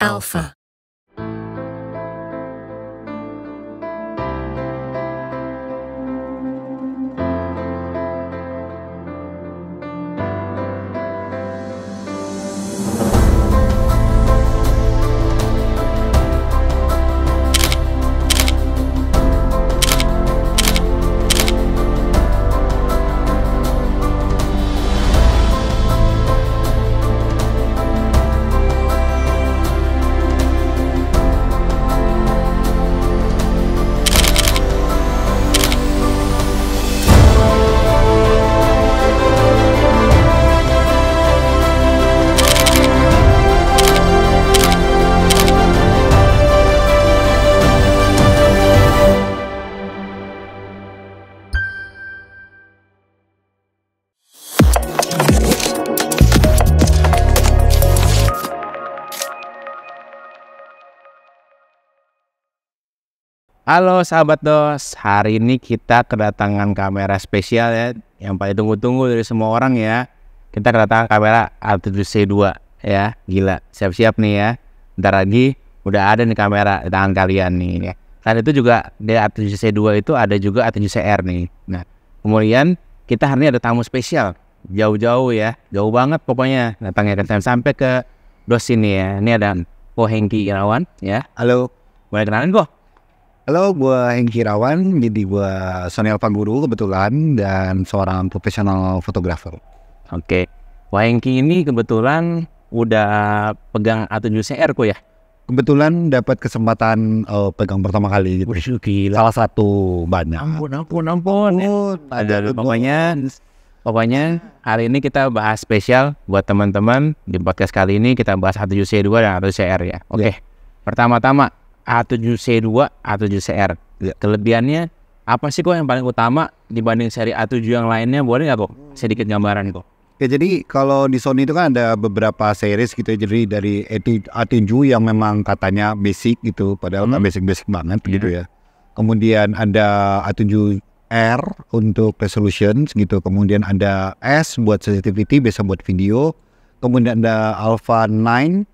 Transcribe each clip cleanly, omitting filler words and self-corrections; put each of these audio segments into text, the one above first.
Alpha. Halo sahabat DOS, hari ini kita kedatangan kamera spesial ya, yang paling tunggu-tunggu dari semua orang ya. Kita kedatangan kamera A7C2 ya, gila, siap-siap nih ya. Bentar lagi udah ada nih kamera di tangan kalian nih ya. Dan itu juga di A7C2 itu ada juga A7CR nih. Nah, kemudian kita hari ini ada tamu spesial, jauh-jauh ya, jauh banget pokoknya datangnya sampai ke DOS ini ya. Ini ada Ko Hengki Irawan ya. Halo. Boleh kenalin kok? Halo, gua Hengki Irawan, jadi gua Sony Alpha Guru kebetulan dan seorang profesional fotografer. Oke, Wah Hengki ini kebetulan udah pegang A7CR kok ya? Kebetulan dapat kesempatan pegang pertama kali gitu. Gila. Salah satu banyak. Ampun. Ada pokoknya hari ini kita bahas spesial buat teman-teman di podcast kali ini kita bahas A7C2 dan A7CR ya. Oke. Pertama-tama A7C2, A7CR. Kelebihannya apa sih kok yang paling utama dibanding seri A7 yang lainnya? Boleh nggak kok sedikit gambaran kok? Ya, jadi kalau di Sony itu kan ada beberapa series gitu ya. Jadi dari A7 yang memang katanya basic gitu, padahal kan basic banget gitu ya. Kemudian ada A7R untuk resolution gitu. Kemudian ada S buat sensitivity, bisa buat video. Kemudian ada Alpha 9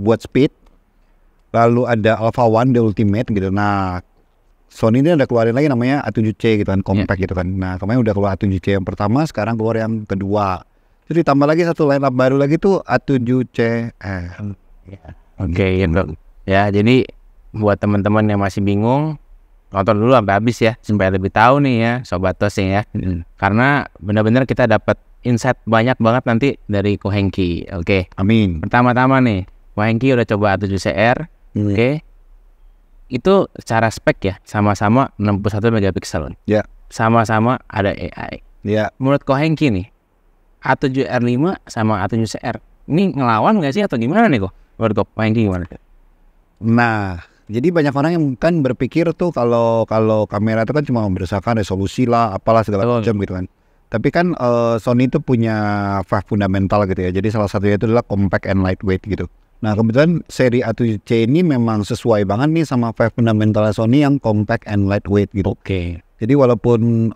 buat speed. Lalu ada Alpha One The Ultimate gitu. Nah, Sony ini ada keluarin lagi namanya A7C gitu kan, compact gitu kan. Nah, kemarin udah keluar A7C yang pertama, sekarang keluar yang kedua. Jadi tambah lagi satu line up baru lagi tuh A7C. Oke, gitu. Ya, jadi buat teman-teman yang masih bingung, nonton dulu sampai habis ya, supaya lebih tahu nih ya, Sobat DOS ya. Karena benar-benar kita dapat insight banyak banget nanti dari Ko Hengki. Oke. Amin. Pertama-tama nih, Ko Hengki udah coba A7CR. Oke. Itu secara spek ya, sama-sama 61 megapiksel. Ya. Sama-sama ada AI. Ya. Menurut Ko Hengki nih, A7R5 sama A7CR ini ngelawan nggak sih atau gimana nih kok? Menurut Ko Hengki gimana? Nah, jadi banyak orang yang kan berpikir tuh kalau kamera itu kan cuma berdasarkan resolusi lah, apalah segala macam gitu kan. Tapi kan Sony itu punya 5 fundamental gitu ya. Jadi salah satunya itu adalah compact and lightweight gitu. Nah, kebetulan seri A7C ini memang sesuai banget nih sama 5 fundamental Sony yang compact and lightweight gitu. Oke. Jadi walaupun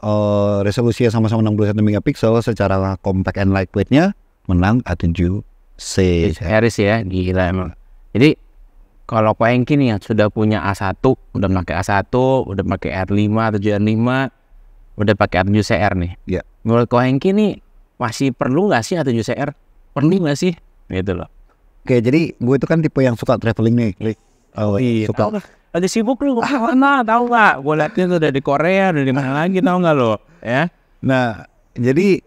resolusinya sama-sama 61 megapiksel, secara compact and lightweightnya menang A7C. Series ya, gila emang. Jadi kalau Ko Hengki nih yang sudah punya A1, udah pakai A1, udah pakai R5, A7R5, udah pakai A7CR nih. Ya. Menurut Ko Hengki nih masih perlu nggak sih A7CR? Perlu nggak sih? Gitu loh. Oke, jadi gue itu kan tipe yang suka traveling nih. Suka. Lagi sibuk lu, mana tahu nggak? Gue liatnya tuh dari Korea, dari mana lagi tahu nggak lo? Ya. Nah, jadi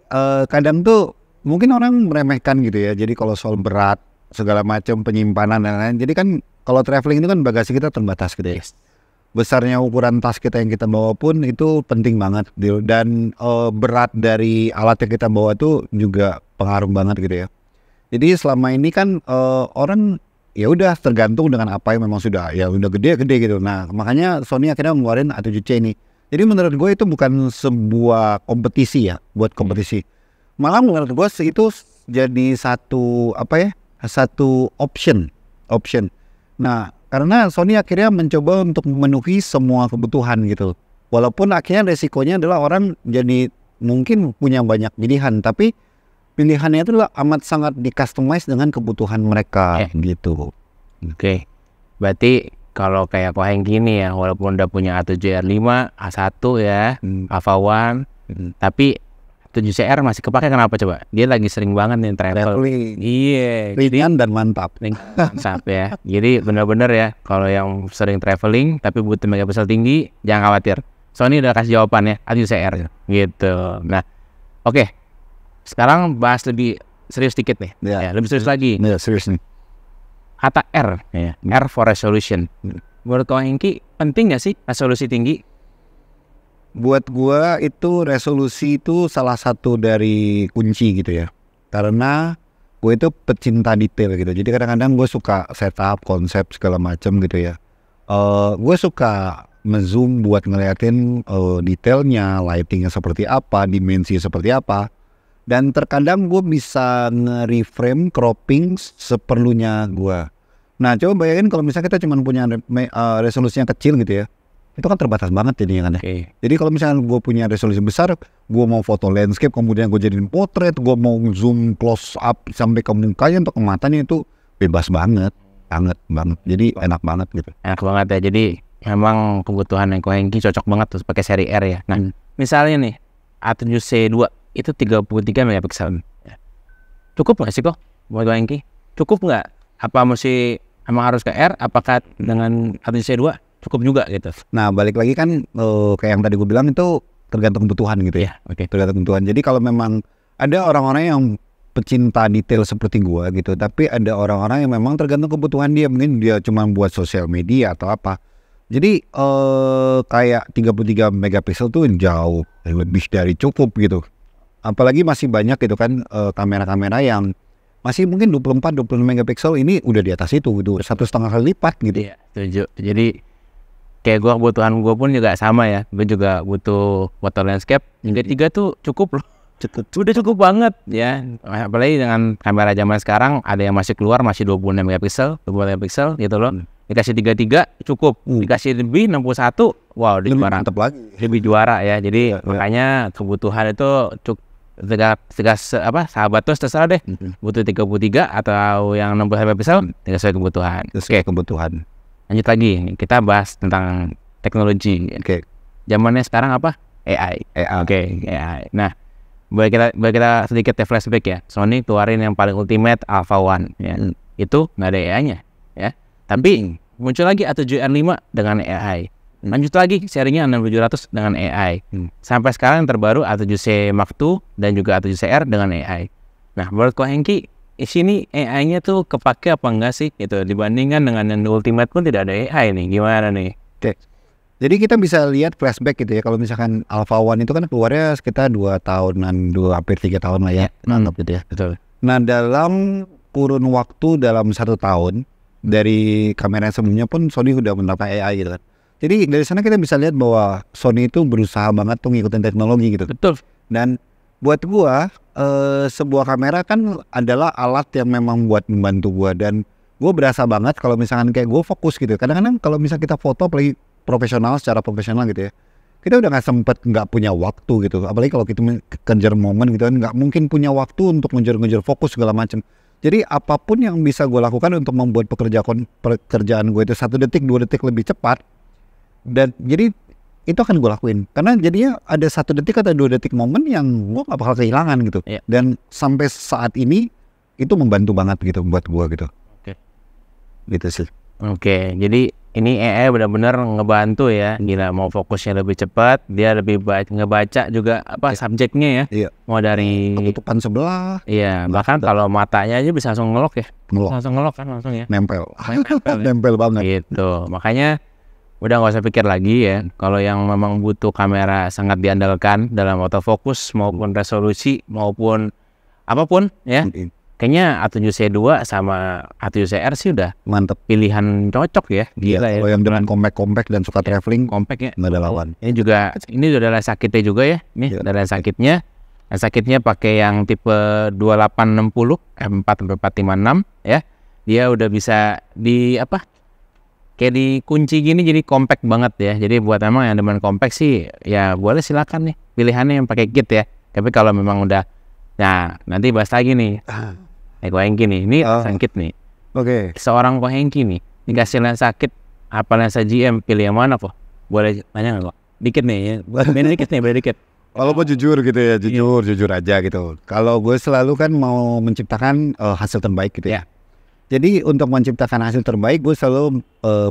kadang tuh mungkin orang meremehkan gitu ya. Jadi kalau soal berat, segala macam penyimpanan dan lain-lain. Jadi kan kalau traveling itu kan bagasi kita terbatas gitu ya. Besarnya ukuran tas kita yang kita bawa pun itu penting banget. Dan berat dari alat yang kita bawa itu juga pengaruh banget gitu ya. Jadi selama ini kan orang ya udah tergantung dengan apa yang memang sudah gede gitu. Nah, makanya Sony akhirnya ngeluarin A7C ini. Jadi menurut gue itu bukan sebuah kompetisi ya, buat kompetisi. Malah menurut gue itu jadi satu satu option. Nah, karena Sony akhirnya mencoba untuk memenuhi semua kebutuhan gitu. Walaupun akhirnya resikonya adalah orang jadi mungkin punya banyak pilihan, tapi pilihannya itu adalah amat sangat di-customize dengan kebutuhan mereka gitu. Oke. Berarti kalau kayak Ko Hengki ini ya, walaupun udah punya A7R5, A1 ya, Alpha One, tapi 7CR masih kepake kenapa coba? Dia lagi sering banget nih travel. Traveling. Iya, Ringan dan mantap. mantap ya. Jadi bener-bener ya, kalau yang sering traveling tapi butuh megapiksel tinggi, jangan khawatir. Sony udah kasih jawabannya, A7CR gitu. Nah, oke. Sekarang bahas lebih serius dikit nih. Ya, lebih serius lagi. Ya, serius nih. Kata R, ya, R for resolution. Menurut Ko Hengki, penting nggak sih resolusi tinggi? Buat gua itu resolusi itu salah satu dari kunci gitu ya. Karena gue itu pecinta detail gitu. Jadi kadang-kadang gue suka setup konsep segala macam gitu ya. Gue suka ngezoom buat ngeliatin detailnya, lightingnya seperti apa, dimensi seperti apa. Dan terkadang gue bisa nge-reframe, cropping seperlunya gue. Nah coba bayangin kalau misalnya kita cuma punya resolusinya kecil gitu ya, itu kan terbatas banget jadinya kan ya. Jadi kalau misalnya gue punya resolusi besar, gue mau foto landscape, kemudian gue jadiin portrait, gue mau zoom close up sampai ke mukanya atau ke matanya, itu bebas banget, banget. Jadi enak banget gitu. Enak banget ya. Jadi memang kebutuhan yang Ko Hengki cocok banget tuh pakai seri R ya. Nah, misalnya nih A7C2 itu 33 megapiksel. Cukup nggak sih kok buat Ko Hengki? Cukup nggak? Apa mesti emang harus ke R? Apakah dengan A7C2 cukup juga gitu? Nah balik lagi kan kayak yang tadi gue bilang itu tergantung kebutuhan gitu ya. Tergantung kebutuhan. Jadi kalau memang ada orang-orang yang pecinta detail seperti gue gitu, tapi ada orang-orang yang memang tergantung kebutuhan dia, mungkin dia cuma buat sosial media atau apa. Jadi kayak 33 megapiksel tuh jauh lebih dari cukup gitu. Apalagi masih banyak gitu kan kamera-kamera yang masih mungkin 24-26 megapiksel, ini udah di atas itu gitu, 1,5 kali lipat gitu. Iya, setuju. Jadi kayak gue, kebutuhan gue pun juga sama ya. Gue juga butuh foto landscape. Yang ketiga tuh cukup loh. Udah cukup banget ya. Apalagi dengan kamera zaman sekarang, ada yang masih keluar masih 26 megapiksel, 24 megapiksel gitu loh. Dikasih 33 cukup. Dikasih lebih 61, wow, lebih juara. mantap lagi. Lebih juara ya. Jadi makanya kebutuhan itu cukup. Sahabat tuh terserah deh. Butuh 33 atau yang 60 megapiksel, sesuai kebutuhan. Sesuai kebutuhan. Lanjut lagi, kita bahas tentang teknologi. Zamannya sekarang apa? AI. AI. Nah, boleh kita sedikit flashback ya. Sony keluarin yang paling ultimate Alpha One ya. Itu nggak ada AI-nya ya. Tapi muncul lagi A7R5 dengan AI. Lanjut lagi serinya 6700 dengan AI. Sampai sekarang yang terbaru A7C Mark II dan juga A7CR dengan AI. Nah, menurut Ko Hengki, di sini AI-nya tuh kepake apa enggak sih? Gitu. Dibandingkan dengan yang ultimate pun tidak ada AI nih. Gimana nih? Jadi kita bisa lihat flashback gitu ya. Kalau misalkan Alpha One itu kan keluarnya sekitar 2 tahunan, hampir 3 tahun lah ya. Mantap gitu ya. Betul. Nah dalam kurun waktu dalam 1 tahun dari kamera yang sebelumnya pun Sony udah menerapkan AI gitu kan. Jadi dari sana kita bisa lihat bahwa Sony itu berusaha banget tuh ngikutin teknologi gitu. Betul. Dan buat gua sebuah kamera kan adalah alat yang memang buat membantu gua, dan gua berasa banget kalau misalkan kayak gua fokus gitu. Kadang-kadang kalau misalnya kita foto apalagi profesional, secara profesional gitu ya, kita udah nggak punya waktu gitu. Apalagi kalau kita kejar momen gitu kan, nggak mungkin punya waktu untuk ngejar fokus segala macam. Jadi apapun yang bisa gue lakukan untuk membuat pekerjaan gue itu 1 detik 2 detik lebih cepat, dan jadi itu akan gue lakuin, karena jadinya ada 1 detik atau 2 detik momen yang gue gak bakal kehilangan gitu. Dan sampai saat ini itu membantu banget gitu buat gue gitu. Gitu sih. Jadi ini AI benar-benar ngebantu ya. Gila, mau fokusnya lebih cepat, dia lebih baik ngebaca juga subjeknya ya. Mau dari ketutupan sebelah. Iya, bahkan kalau matanya aja bisa langsung ngelok ya. Langsung ngelok kan langsung ya. Nempel. Nempel banget. Gitu. Makanya udah nggak usah pikir lagi ya. Kalau yang memang butuh kamera sangat diandalkan dalam autofocus maupun resolusi maupun apapun ya, kayaknya A7C2 sama A7CR sih udah mantep, pilihan cocok ya. Gila ya. Kalau yang dengan compact dan suka traveling, compact ya, nggak ada lawan. Ini udah ada sakitnya juga ya. Ini udah ada sakitnya. Sakitnya pakai yang tipe 2860 f4/456 ya. Dia udah bisa kayak dikunci gini, jadi compact banget ya. Jadi buat emang yang demen compact sih ya boleh silakan nih pilihannya yang pakai kit ya. Tapi kalau memang udah, nah nanti bahas lagi nih. Ko Hengki nih, ini sakit nih. Oke. Seorang Ko Hengki nih dikasih lensa kit apa lensa GM, pilih yang mana kok? Boleh tanya nggak kok? Dikit nih ya, beda dikit. Kalau mau jujur gitu ya, jujur aja gitu. Kalau gue selalu kan mau menciptakan hasil terbaik gitu ya. Jadi untuk menciptakan hasil terbaik, gue selalu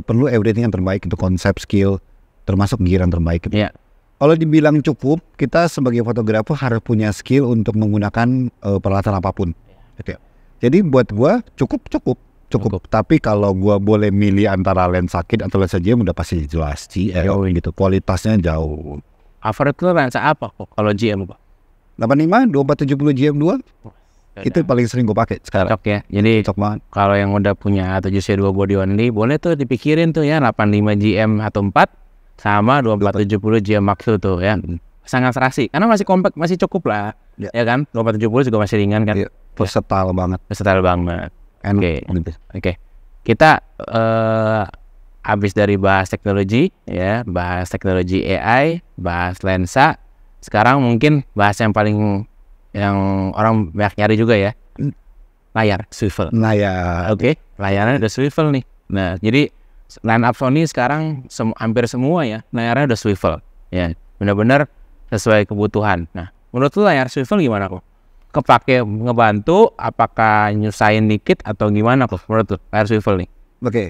perlu everything yang terbaik, itu konsep, skill, termasuk gear yang terbaik gitu. Kalau dibilang cukup, kita sebagai fotografer harus punya skill untuk menggunakan peralatan apapun. Gitu. Jadi buat gue cukup. Tapi kalau gue boleh milih antara lensa kit atau lensa GM, udah pasti jelas GM gitu. Kualitasnya jauh. Average itu lensa apa kok kalau GM Pak? 85, 2470 GM2 itu paling sering gue pakai sekarang. Cocok ya. Jadi kalau yang udah punya 7C2 body only, boleh tuh dipikirin tuh ya 85 GM 14 sama 2470 GM Max tuh ya. Sangat serasi karena masih compact, masih cukup lah. Ya kan? 2470 juga masih ringan kan. Versatile banget. Oke. Kita habis dari bahas teknologi ya, bahas teknologi AI, bahas lensa. Sekarang mungkin bahas yang paling yang orang banyak nyari juga ya, layar swivel. Oke. Layarnya udah swivel nih. Nah, jadi line up Sony sekarang hampir semua ya layarnya udah swivel. Ya, benar-benar sesuai kebutuhan. Nah, menurut lu layar swivel gimana kok? Kepake ngebantu, apakah nyusahin dikit atau gimana kok menurut lu layar swivel nih? Oke.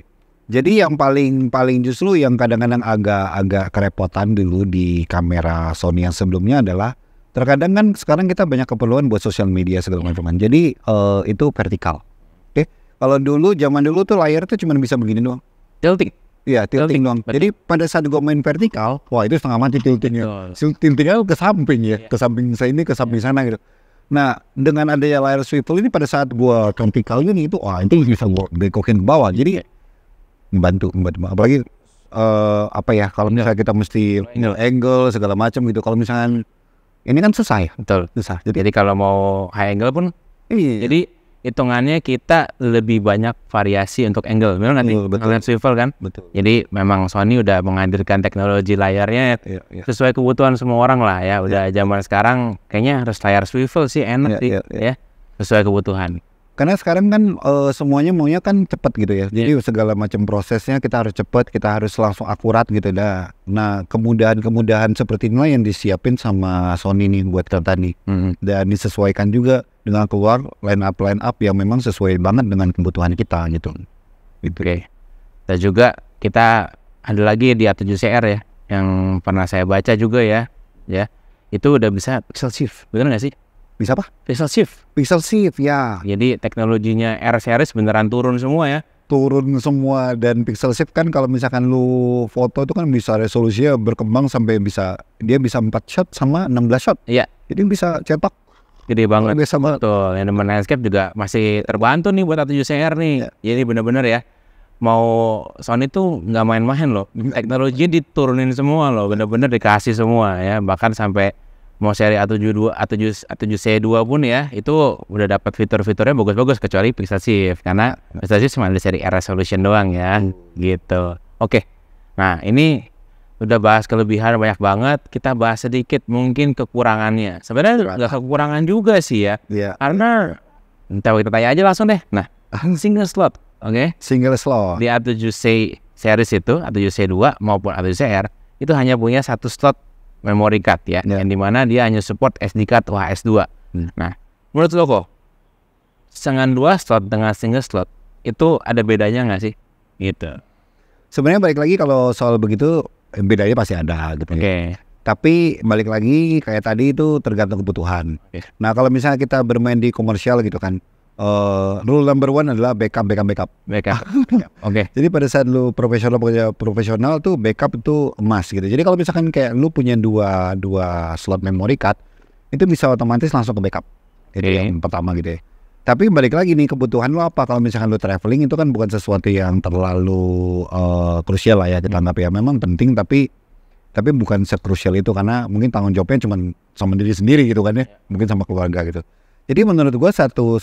Jadi yang paling justru yang kadang-kadang agak kerepotan dulu di kamera Sony yang sebelumnya adalah terkadang kan sekarang kita banyak keperluan buat sosial media segala macam. Jadi itu vertikal. Oke. Kalau zaman dulu tuh layar tuh cuma bisa begini doang. Tilting. Iya, tilting doang. Jadi pada saat gue main vertikal, wah itu setengah mati tiltingnya. Tiltingnya ke samping ya, ke samping ke samping sana gitu. Nah, dengan adanya layar swivel ini pada saat gue vertikal ini itu bisa gue bekokin ke bawah. Jadi membantu. Apalagi kalau misalnya kita mesti angle segala macam gitu. Kalau misalnya ini kan susah. Jadi kalau mau high angle pun jadi hitungannya kita lebih banyak variasi untuk angle, benar nggak sih? Betul. Swivel kan? Betul. Jadi memang Sony udah menghadirkan teknologi layarnya sesuai kebutuhan semua orang lah ya. Udah zaman sekarang kayaknya harus layar swivel sih enak ya, sesuai kebutuhan. Karena sekarang kan semuanya maunya kan cepat gitu ya. Jadi segala macam prosesnya kita harus cepat, kita harus langsung akurat gitu dah. Nah, kemudahan seperti inilah yang disiapin sama Sony nih buat kita nih. Dan disesuaikan juga dengan keluar line up yang memang sesuai banget dengan kebutuhan kita gitu. Oke. Dan juga kita ada lagi di A7CR ya, yang pernah saya baca juga ya. Itu udah bisa pixel shift, bener nggak sih? Bisa apa? Pixel shift ya. Jadi teknologinya R series beneran turun semua ya. Turun semua, dan pixel shift kan kalau misalkan lu foto itu kan bisa resolusinya berkembang sampai bisa 4 shot sama 16 shot. Iya. Jadi bisa cetak gede banget. Betul. Yang demen landscape juga masih terbantu nih buat A7CR nih. Jadi bener-bener ya. Mau Sony tuh nggak main-main loh. Teknologi diturunin semua loh. Bener-bener dikasih semua ya. Bahkan sampai mau seri A7C2 pun ya itu udah dapat fitur-fiturnya bagus-bagus kecuali pixel shift karena pixel shift cuma ada seri R resolution doang ya gitu. Oke. Nah, ini udah bahas kelebihan banyak banget, kita bahas sedikit mungkin kekurangannya. Sebenarnya nggak kekurangan juga sih ya. Karena kita tanya aja langsung deh. Nah, single slot. Single slot. Di A7C series itu, A7C2 maupun A7CR itu hanya punya satu slot memory card ya, yang dimana dia hanya support SD card UHS-2. Nah, menurut lo kok dengan 2 slot dengan single slot itu ada bedanya nggak sih? Gitu. Sebenarnya balik lagi kalau soal begitu bedanya pasti ada gitu. Tapi balik lagi kayak tadi itu tergantung kebutuhan. Nah, kalau misalnya kita bermain di komersial gitu kan, rule number 1 adalah backup. Jadi pada saat lu profesional tuh backup itu emas gitu. Jadi kalau misalkan kayak lu punya dua slot memory card, itu bisa otomatis langsung ke backup. Itu yang pertama gitu ya. Tapi balik lagi nih, kebutuhan lu apa? Kalau misalkan lu traveling itu kan bukan sesuatu yang terlalu krusial lah ya kita anggap ya. Memang penting tapi bukan sekrusial itu, karena mungkin tanggung jawabnya cuma sama diri sendiri gitu kan ya. Mungkin sama keluarga gitu. Jadi menurut gua satu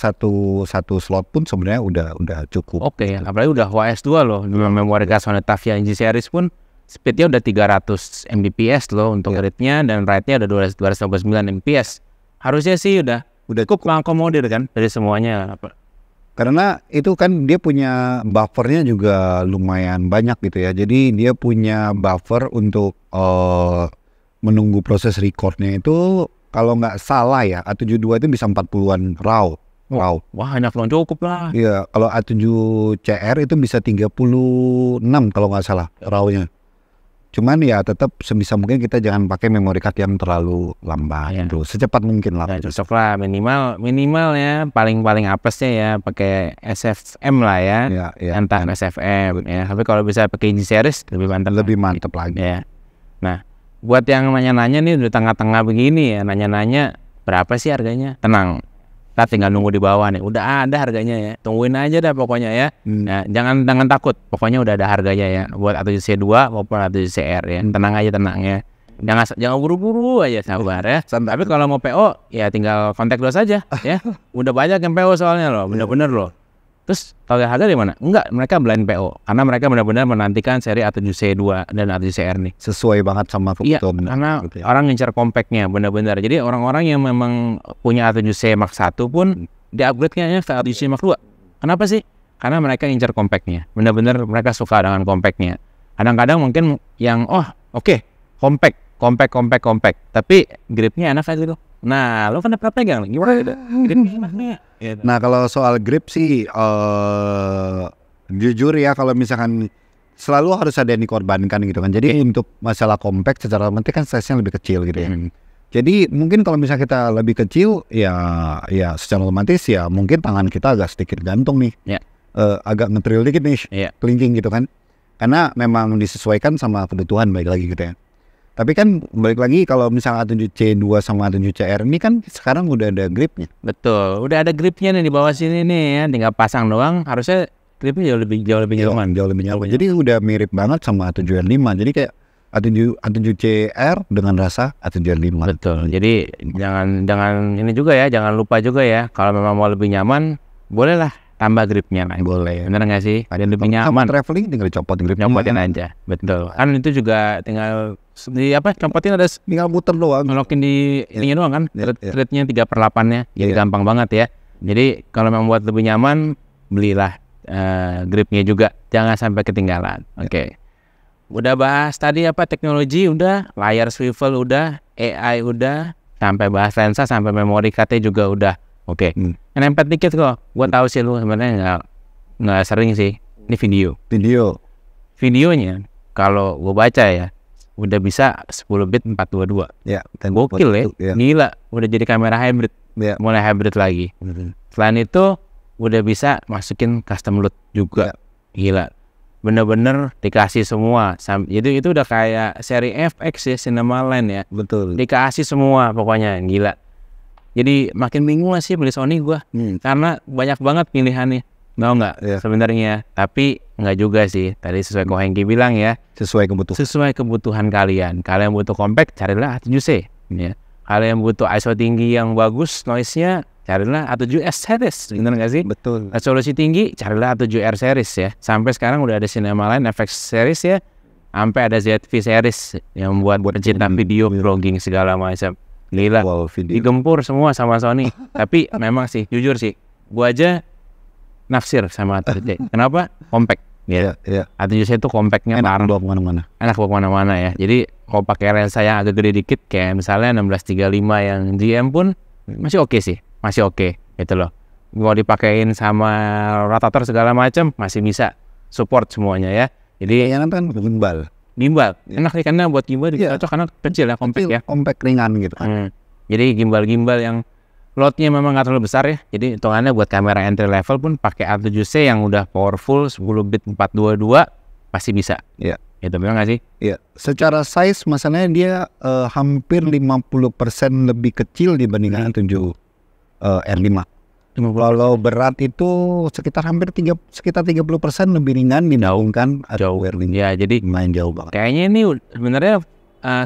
slot pun sebenarnya udah cukup. Apalagi udah UHS-2 loh. Dengan memori card Sony Tavia G series pun speednya udah 300 Mbps loh untuk readnya, dan write-nya udah 259 Mbps. Harusnya sih udah cukup mengakomodir kan dari semuanya. Karena itu kan dia punya buffernya juga lumayan banyak gitu ya. Jadi dia punya buffer untuk menunggu proses recordnya itu kalau nggak salah ya A72 itu bisa 40-an RAW. Wah, hanya belum cukup lah. Iya, kalau A7CR itu bisa 36 kalau nggak salah RAW-nya. Cuman ya tetap sebisa mungkin kita jangan pakai memory card yang terlalu lambat gitu. Secepat mungkin lah. Ya, cocok lah minimal ya paling apesnya ya pakai SFM lah ya. Entah SFM ya. Tapi kalau bisa pakai G series lebih mantap lagi. Ya. Nah, buat yang nanya-nanya nih udah tengah-tengah begini ya, nanya-nanya berapa sih harganya? Tenang. Kita tinggal nunggu di bawah nih, udah ada harganya ya, tungguin aja dah pokoknya ya. Nah, jangan takut, pokoknya udah ada harganya ya, buat A7C2 maupun A7CR ya, tenang ya. Jangan buru-buru aja, sabar ya. Tapi kalau mau PO ya tinggal kontak dulu saja ya. Udah banyak yang PO soalnya loh, bener-bener loh. Terus tahu harga di mana? Enggak, mereka blind PO karena mereka benar-benar menantikan seri A7C2 dan A7CR nih. Sesuai banget sama kebutuhan. Iya, karena orang ngincar compactnya benar-benar. Jadi orang-orang yang memang punya A7C Mark 1 pun di-upgrade-nya ke A7C Mark 2. Kenapa sih? Karena mereka ngincar compactnya. Benar-benar mereka suka dengan compactnya. Kadang-kadang mungkin yang compact, tapi gripnya enak aja tuh. Nah, lo kan pernah pegang gimana itu? Nah, kalau soal grip sih jujur ya, kalau misalkan selalu harus ada yang dikorbankan gitu kan. Jadi untuk masalah compact secara otomatis kan size-nya lebih kecil gitu ya. Jadi mungkin kalau misalnya kita lebih kecil ya secara otomatis ya mungkin tangan kita agak sedikit gantung nih. Agak ngetril dikit nih, kelingking gitu kan. Karena memang disesuaikan sama kebutuhan baik lagi gitu ya. Tapi kan balik lagi kalau misalnya A7C2 sama A7CR ini kan sekarang udah ada gripnya. Betul, udah ada gripnya nih di bawah sini nih ya, tinggal pasang doang. Harusnya gripnya jauh lebih nyaman. Jadi udah mirip banget sama A7R5. Jadi kayak A7CR dengan rasa A7R5. Betul. Jadi jangan ini juga ya, jangan lupa juga ya. Kalau memang mau lebih nyaman, bolehlah tambah gripnya lah. Boleh. Bener nggak sih? Ada lebih nyaman. Traveling tinggal dicopotin gripnya. Copotin aja. Betul. Kan itu juga tinggal copotin ada tinggal muter doang. Nolokin di ininya doang kan. Threadnya 3/8-nya. Jadi gampang banget ya. Jadi kalau memang buat lebih nyaman, belilah gripnya juga. Jangan sampai ketinggalan. Oke. Udah bahas tadi teknologi udah, layar swivel udah, AI udah, sampai bahas lensa, sampai memory card juga udah. Oke. Yang nempel dikit kok. Gua tahu sih lu sebenarnya nggak sering sih. Ini videonya kalau gua baca ya udah bisa 10 bit 422. Ya, gokil ya. Gila, udah jadi kamera hybrid. Mulai hybrid lagi. Selain itu udah bisa masukin custom LUT juga. Gila. Bener-bener dikasih semua. Itu udah kayak seri FX ya, Cinema Line ya. Betul. Dikasih semua pokoknya, gila. Jadi makin bingung lah sih beli Sony gua. Karena banyak banget pilihannya. Mau nggak sebenarnya? Tapi nggak juga sih. Tadi sesuai Ko Hengki bilang ya. Sesuai kebutuhan kalian. Kalian butuh compact, carilah A7C. Ya. Kalian butuh ISO tinggi yang bagus, noise-nya, carilah A7S series, bener nggak sih? Betul. Resolusi tinggi, carilah A7R series ya. Sampai sekarang udah ada Cinema Line FX series ya. Sampai ada ZV series yang buat pecinta video, vlogging segala macam. Gila, digempur semua sama Sony. Tapi memang sih, jujur sih, gua aja naksir sama A7C. Kenapa? Compact. A7C itu compactnya enak bawa kemana-mana. Enak bawa kemana-mana ya. Jadi kalau pakai lensa yang agak gede dikit, kayak misalnya 1635 yang GM pun masih oke sih. Masih oke gitu loh. Mau dipakein sama rotator segala macam masih bisa support semuanya ya. Jadi yang kan gimbal. Enak nih karena buat gimbal cocok karena kecil ya, compact ya. Compact ringan gitu kan. Jadi gimbal yang loadnya memang nggak terlalu besar ya. Jadi hitungannya buat kamera entry level pun pakai A7C yang udah powerful 10 bit 422 pasti bisa. Iya. Itu benar nggak sih? Iya. Secara size masalahnya dia hampir 50% lebih kecil dibandingkan A7 R5. Kalau berat itu sekitar 30% lebih ringan dibandingkan R5. Ya, jadi main jauh banget. Kayaknya ini sebenarnya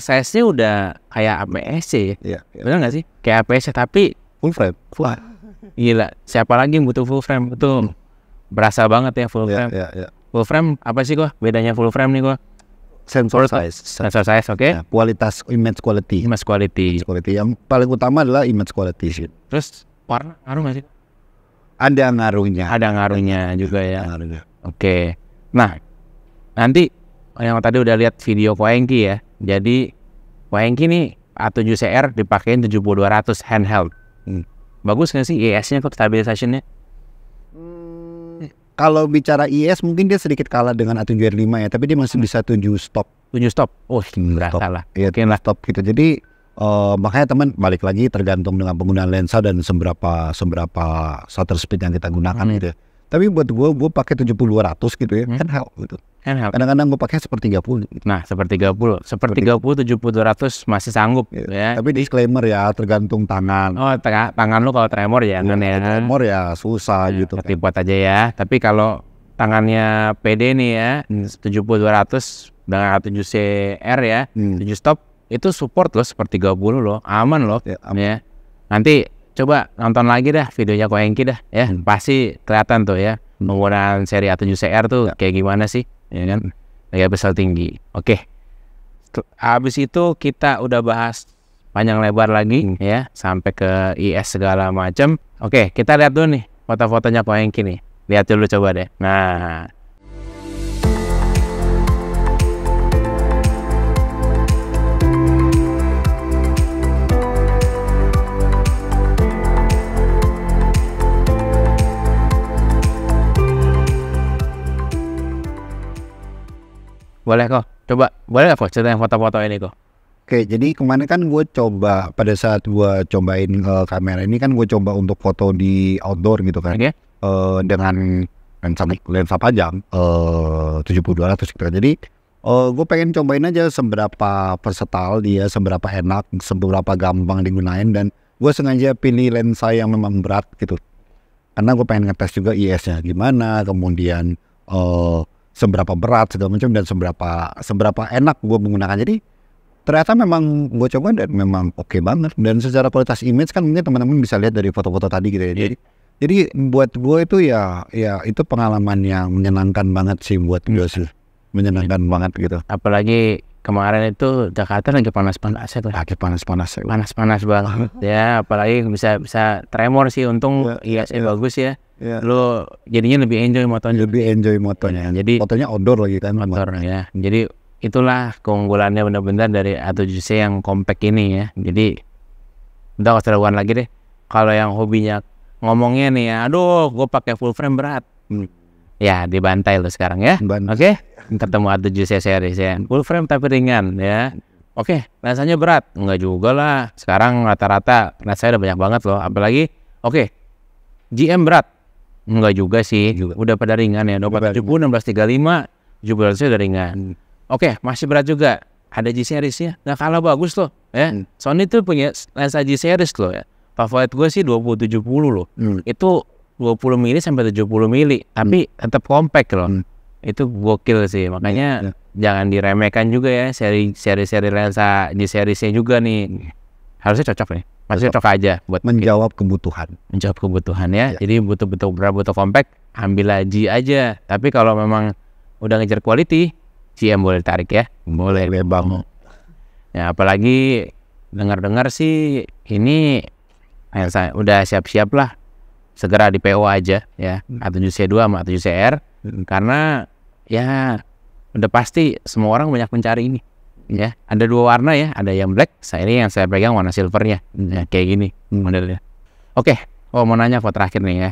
size-nya udah kayak APS-C ya. Benar nggak sih? Kayak APS-C tapi full frame. Gila, siapa lagi yang butuh full frame? Betul. Berasa banget ya full frame. Full frame apa sih kok? Bedanya full frame nih kok? Sensor size, oke. Kualitas image quality. Yang paling utama adalah image quality. Terus warna ngaruh nggak sih? Ada ngaruhnya. Ada ngaruhnya juga ya. Ada ngaruhnya. Oke. Nah, nanti yang tadi udah lihat video Ko Hengki ya. Jadi Ko Hengki nih A7CR dipakein 7200 handheld. Bagus nggak sih IS-nya kok, stabilisationnya? Kalau bicara IS mungkin dia sedikit kalah dengan A7R5 ya, tapi dia masih bisa 7 stop. 7 stop. Oh, berasa lah. Iya, Oke lah. stop gitu. Jadi makanya teman balik lagi tergantung dengan penggunaan lensa dan seberapa shutter speed yang kita gunakan gitu ya. Tapi buat gue pakai 7200 gitu ya, handheld gitu. Handheld. Kadang-kadang gue pakai 1/30. Nah, 1/30. 1/30 7200 masih sanggup ya. Tapi disclaimer ya, tergantung tangan. Oh, tangan lu kalau tremor ya kan ya. Tremor ya susah gitu. Buat aja ya. Tapi kalau tangannya PD nih ya, 7200 dengan A7CR ya, 7 stop itu support loh 1/30 loh, aman loh ya. Nanti coba nonton lagi dah videonya Ko Hengki dah ya, pasti kelihatan tuh ya penggunaan seri A7CR tuh kayak gimana sih, ya kan, daya besar tinggi. Oke, habis itu kita udah bahas panjang lebar lagi ya, sampai ke IS segala macam. Oke, kita lihat dulu nih foto-fotonya Ko Hengki nih, lihat dulu coba deh. Nah, boleh kok, coba boleh nggak kok ceritain foto-foto ini kok? Oke, jadi kemarin kan gue coba pada saat gue cobain kamera ini kan gue coba untuk foto di outdoor gitu kan, dengan lensa panjang 7200 gitu kan. Jadi gue pengen cobain aja seberapa versatile dia, seberapa enak, seberapa gampang digunain, dan gue sengaja pilih lensa yang memang berat gitu. Karena gue pengen ngetes juga IS-nya gimana, kemudian seberapa berat segala macam, dan seberapa enak gue menggunakan. Jadi ternyata memang gue coba dan memang oke banget. Dan secara kualitas image kan mungkin teman-teman bisa lihat dari foto-foto tadi gitu ya. Jadi buat gue itu ya itu pengalaman yang menyenangkan banget sih buat gue sih. Menyenangkan banget gitu. Apalagi kemarin itu Jakarta lagi panas-panasnya tuh. Lagi panas-panas ya. Panas-panas banget ya, apalagi bisa tremor sih, untung IS-nya bagus ya. Lo jadinya lebih enjoy motonya. Jadi fotonya outdoor lagi kan. Outdoor ya. Jadi itulah keunggulannya benar-benar dari A7C yang compact ini ya. Jadi udah keseruan lagi deh. Kalau yang hobinya ngomongnya nih ya, aduh gue pakai full frame berat. Ya dibantai lo sekarang ya. Oke, ketemu A7C series ya, full frame tapi ringan ya. Oke, lensanya berat, enggak juga lah. Sekarang rata-rata lensanya udah banyak banget loh. Apalagi GM berat, enggak juga sih. Udah pada ringan ya. 270, 1635, 1700 udah ringan. Oke, masih berat juga. Ada G series-nya, nggak kalah bagus loh ya. Sony tuh punya lensa G series loh ya. Favorit gue sih 2070 loh. Itu 20 mili sampai 70 mili, tapi tetap compact loh. Itu gokil sih, makanya jangan diremehkan juga ya seri lensa G seriesnya juga nih. Harusnya cocok nih, masih cocok aja buat menjawab kebutuhan ya. Jadi butuh compact, ambil G aja. Tapi kalau memang udah ngejar quality, GM boleh tarik ya, boleh bang. Ya apalagi dengar sih ini udah siap-siap lah, segera di PO aja ya, A7C2 sama A7CR, karena ya udah pasti semua orang banyak mencari ini ya. Ada dua warna ya, ada yang black, ini yang saya pegang warna silvernya ya, kayak gini modelnya. Oke, mau nanya kok terakhir nih ya,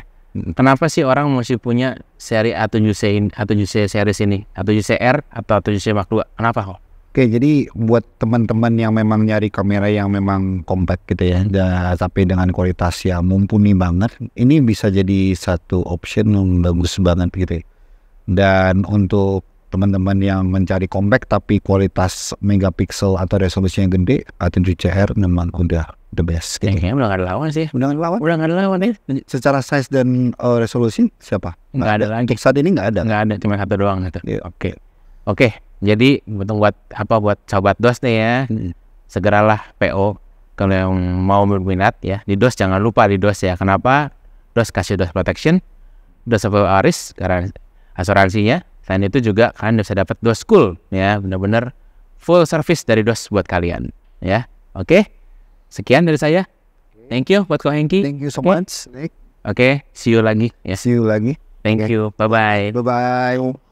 kenapa sih orang mesti punya seri A7C series ini, A7CR atau A7C Mark II? Kenapa kok? Oke, jadi buat teman-teman yang memang nyari kamera yang memang compact gitu ya, tapi dengan kualitas yang mumpuni banget, ini bisa jadi satu option yang bagus banget gitu ya. Dan untuk teman-teman yang mencari compact tapi kualitas megapiksel atau resolusi yang gede, A7CR memang udah the best. Kayaknya udah gak ada lawan sih. Udah gak ada lawan ya. Secara size dan resolusi siapa? Nggak ada lagi. Untuk saat ini nggak ada. Nggak ada, cuma satu doang gitu. Oke. Jadi buat sobat DOS nih ya, segeralah PO kalau yang mau berminat ya. Di DOS jangan lupa di DOS ya. Kenapa? DOS kasih DOS protection, DOS ARIS karena asuransinya. Selain itu juga kalian bisa dapat DOS Cool ya, benar-benar full service dari DOS buat kalian ya. Oke. Sekian dari saya. Thank you buat Ko Hengki. Thank you so much, Nick. Oke, see you lagi ya. See you lagi. Thank you. Bye bye. Bye bye.